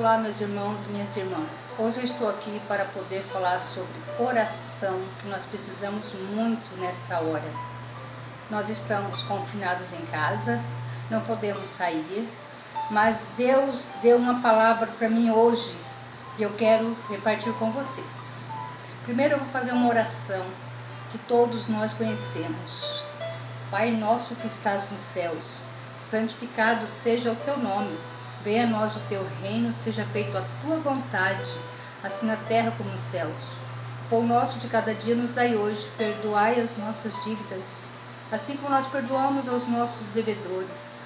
Olá, meus irmãos e minhas irmãs. Hoje eu estou aqui para poder falar sobre oração, que nós precisamos muito nesta hora. Nós estamos confinados em casa, não podemos sair, mas Deus deu uma palavra para mim hoje e eu quero repartir com vocês. Primeiro eu vou fazer uma oração que todos nós conhecemos. Pai nosso que estás nos céus, santificado seja o teu nome. Venha a nós o teu reino, seja feito a tua vontade, assim na terra como nos céus. O pão nosso de cada dia nos dai hoje, perdoai as nossas dívidas, assim como nós perdoamos aos nossos devedores.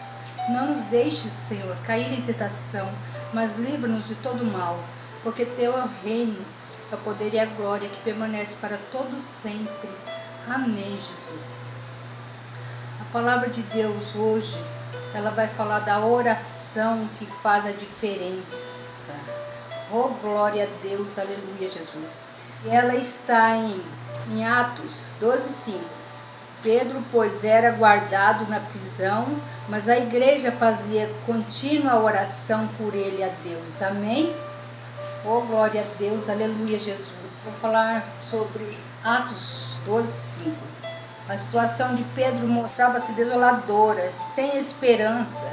Não nos deixes, Senhor, cair em tentação, mas livra-nos de todo mal, porque teu é o reino, é o poder e a glória que permanece para todos sempre. Amém, Jesus. A palavra de Deus hoje, ela vai falar da oração que faz a diferença. Oh, glória a Deus, aleluia, Jesus. E ela está em Atos 12:5. Pedro, pois, era guardado na prisão, mas a igreja fazia contínua oração por ele a Deus. Amém? Oh, glória a Deus, aleluia, Jesus. Vou falar sobre Atos 12:5. A situação de Pedro mostrava-se desoladora, sem esperança.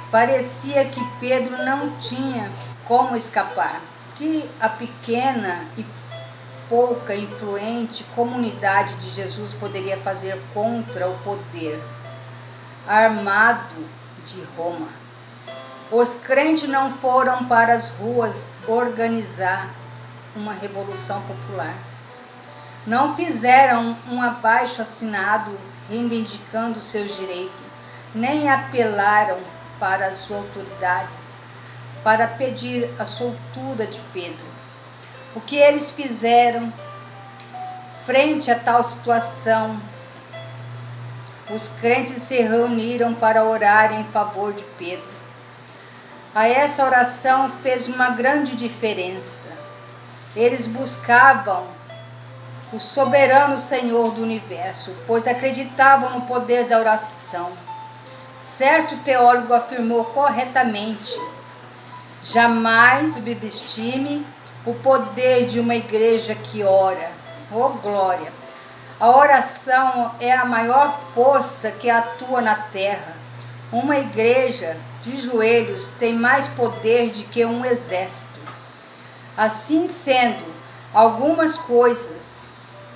Parecia que Pedro não tinha como escapar. Que a pequena e pouca influente comunidade de Jesus poderia fazer contra o poder armado de Roma? Os crentes não foram para as ruas organizar uma revolução popular. Não fizeram um abaixo-assinado reivindicando seus direitos, nem apelaram para as autoridades para pedir a soltura de Pedro. O que eles fizeram frente a tal situação? Os crentes se reuniram para orar em favor de Pedro. A essa oração fez uma grande diferença. Eles buscavam o soberano Senhor do universo, pois acreditavam no poder da oração. Certo teólogo afirmou corretamente: jamais subestime o poder de uma igreja que ora. Oh, glória! A oração é a maior força que atua na terra. Uma igreja de joelhos tem mais poder do que um exército. Assim sendo, algumas coisas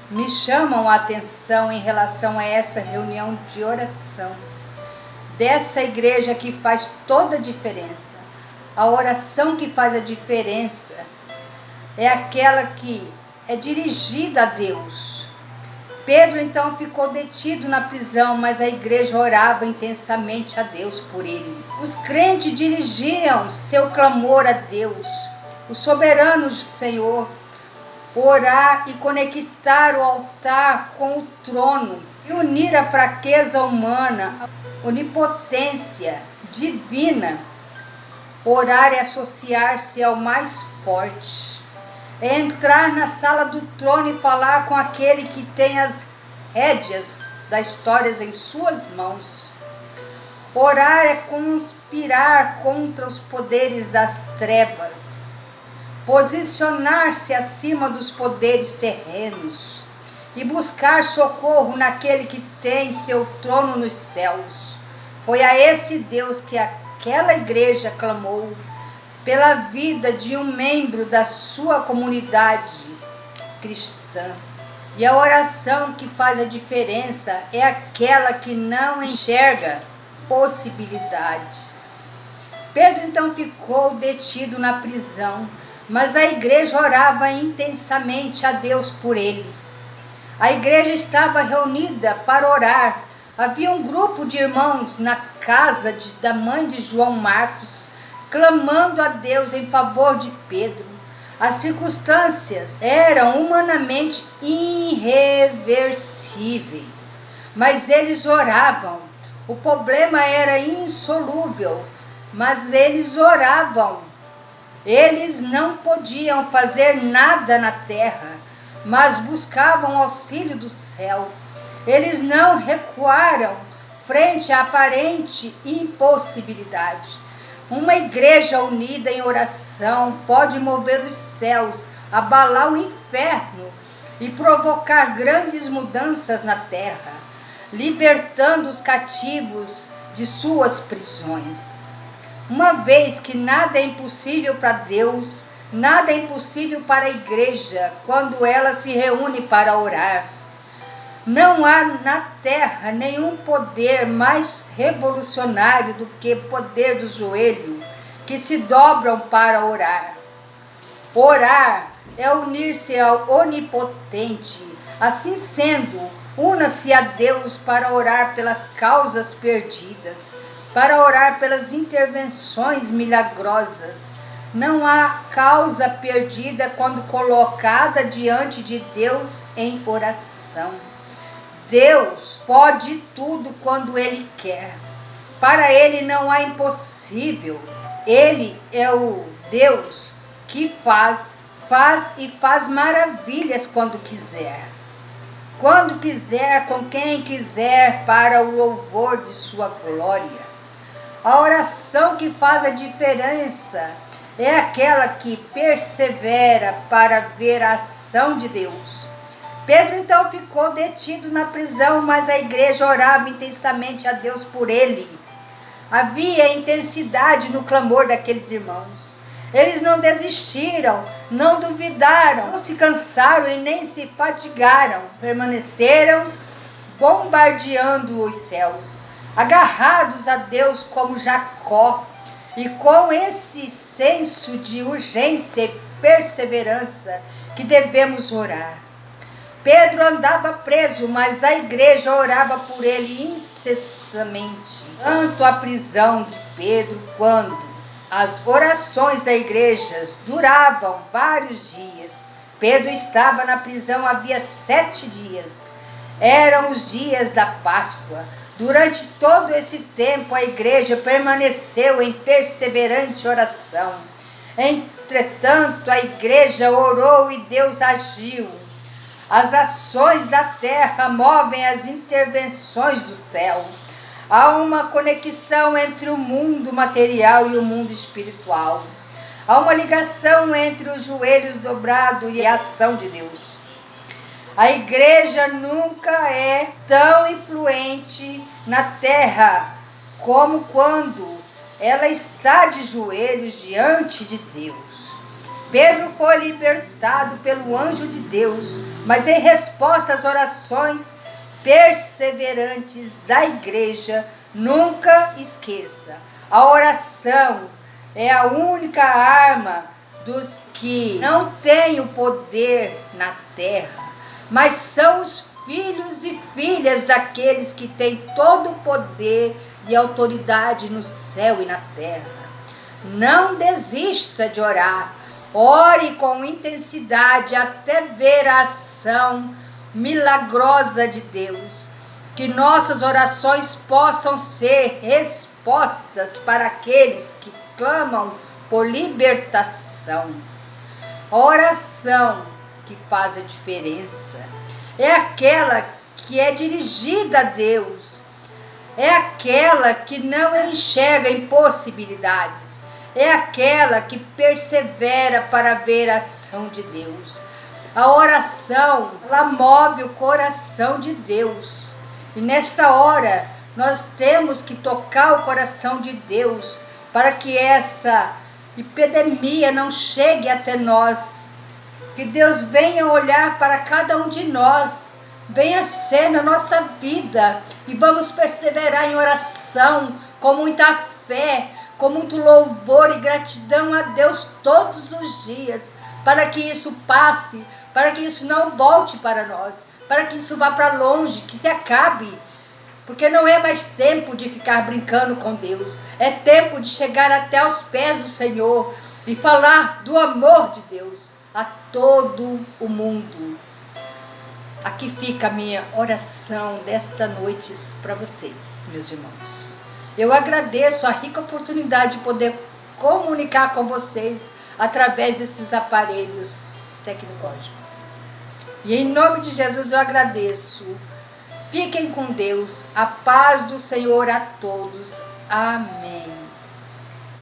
me chamam a atenção em relação a essa reunião de oração dessa igreja que faz toda a diferença. A oração que faz a diferença é aquela que é dirigida a Deus. Pedro então ficou detido na prisão, mas a igreja orava intensamente a Deus por ele. Os crentes dirigiam seu clamor a Deus, o soberano Senhor. Orar e conectar o altar com o trono e unir a fraqueza humana, a onipotência divina. Orar é associar-se ao mais forte, é entrar na sala do trono e falar com aquele que tem as rédeas das histórias em suas mãos. Orar é conspirar contra os poderes das trevas, posicionar-se acima dos poderes terrenos e buscar socorro naquele que tem seu trono nos céus. Foi a esse Deus que aquela igreja clamou pela vida de um membro da sua comunidade cristã. E a oração que faz a diferença é aquela que não enxerga possibilidades. Pedro então ficou detido na prisão, mas a igreja orava intensamente a Deus por ele. A igreja estava reunida para orar. Havia um grupo de irmãos na casa da mãe de João Marcos, clamando a Deus em favor de Pedro. As circunstâncias eram humanamente irreversíveis, mas eles oravam. O problema era insolúvel, mas eles oravam. Eles não podiam fazer nada na terra, mas buscavam auxílio do céu. Eles não recuaram frente à aparente impossibilidade, Uma igreja unida em oração pode mover os céus, abalar o inferno e provocar grandes mudanças na terra, libertando os cativos de suas prisões. Uma vez que nada é impossível para Deus, nada é impossível para a igreja quando ela se reúne para orar. Não há na terra nenhum poder mais revolucionário do que o poder do joelho, que se dobram para orar. Orar é unir-se ao Onipotente. Assim sendo, una-se a Deus para orar pelas causas perdidas, para orar pelas intervenções milagrosas. Não há causa perdida quando colocada diante de Deus em oração. Deus pode tudo quando Ele quer. Para Ele não há impossível. Ele é o Deus que faz e faz maravilhas quando quiser. Quando quiser, com quem quiser, para o louvor de sua glória. A oração que faz a diferença é aquela que persevera para ver a ação de Deus. Pedro então ficou detido na prisão, mas a igreja orava intensamente a Deus por ele. Havia intensidade no clamor daqueles irmãos. Eles não desistiram, não duvidaram, não se cansaram e nem se fatigaram. Permaneceram bombardeando os céus, agarrados a Deus como Jacó, e com esse senso de urgência e perseverança que devemos orar. Pedro andava preso, mas a igreja orava por ele incessantemente. Tanto a prisão de Pedro quanto as orações da igreja duravam vários dias. Pedro estava na prisão havia 7 dias. Eram os dias da Páscoa. Durante todo esse tempo, a igreja permaneceu em perseverante oração. Entretanto, a igreja orou e Deus agiu. As ações da terra movem as intervenções do céu. Há uma conexão entre o mundo material e o mundo espiritual. Há uma ligação entre os joelhos dobrados e a ação de Deus. A igreja nunca é tão influente na terra como quando ela está de joelhos diante de Deus. Pedro foi libertado pelo anjo de Deus, mas em resposta às orações perseverantes da igreja, nunca esqueça, a oração é a única arma dos que não têm o poder na terra, mas são os filhos e filhas daqueles que têm todo o poder e autoridade no céu e na terra. Não desista de orar. Ore com intensidade até ver a ação milagrosa de Deus. Que nossas orações possam ser respostas para aqueles que clamam por libertação. A oração que faz a diferença é aquela que é dirigida a Deus. É aquela que não enxerga impossibilidades. É aquela que persevera para ver a ação de Deus. A oração, ela move o coração de Deus. E nesta hora, nós temos que tocar o coração de Deus para que essa epidemia não chegue até nós. Que Deus venha olhar para cada um de nós, venha ser na nossa vida e vamos perseverar em oração com muita fé, com muito louvor e gratidão a Deus todos os dias, para que isso passe, para que isso não volte para nós, para que isso vá para longe, que se acabe, porque não é mais tempo de ficar brincando com Deus, é tempo de chegar até aos pés do Senhor e falar do amor de Deus a todo o mundo. Aqui fica a minha oração desta noite para vocês, meus irmãos. Eu agradeço a rica oportunidade de poder comunicar com vocês através desses aparelhos tecnológicos. E em nome de Jesus eu agradeço. Fiquem com Deus. A paz do Senhor a todos. Amém.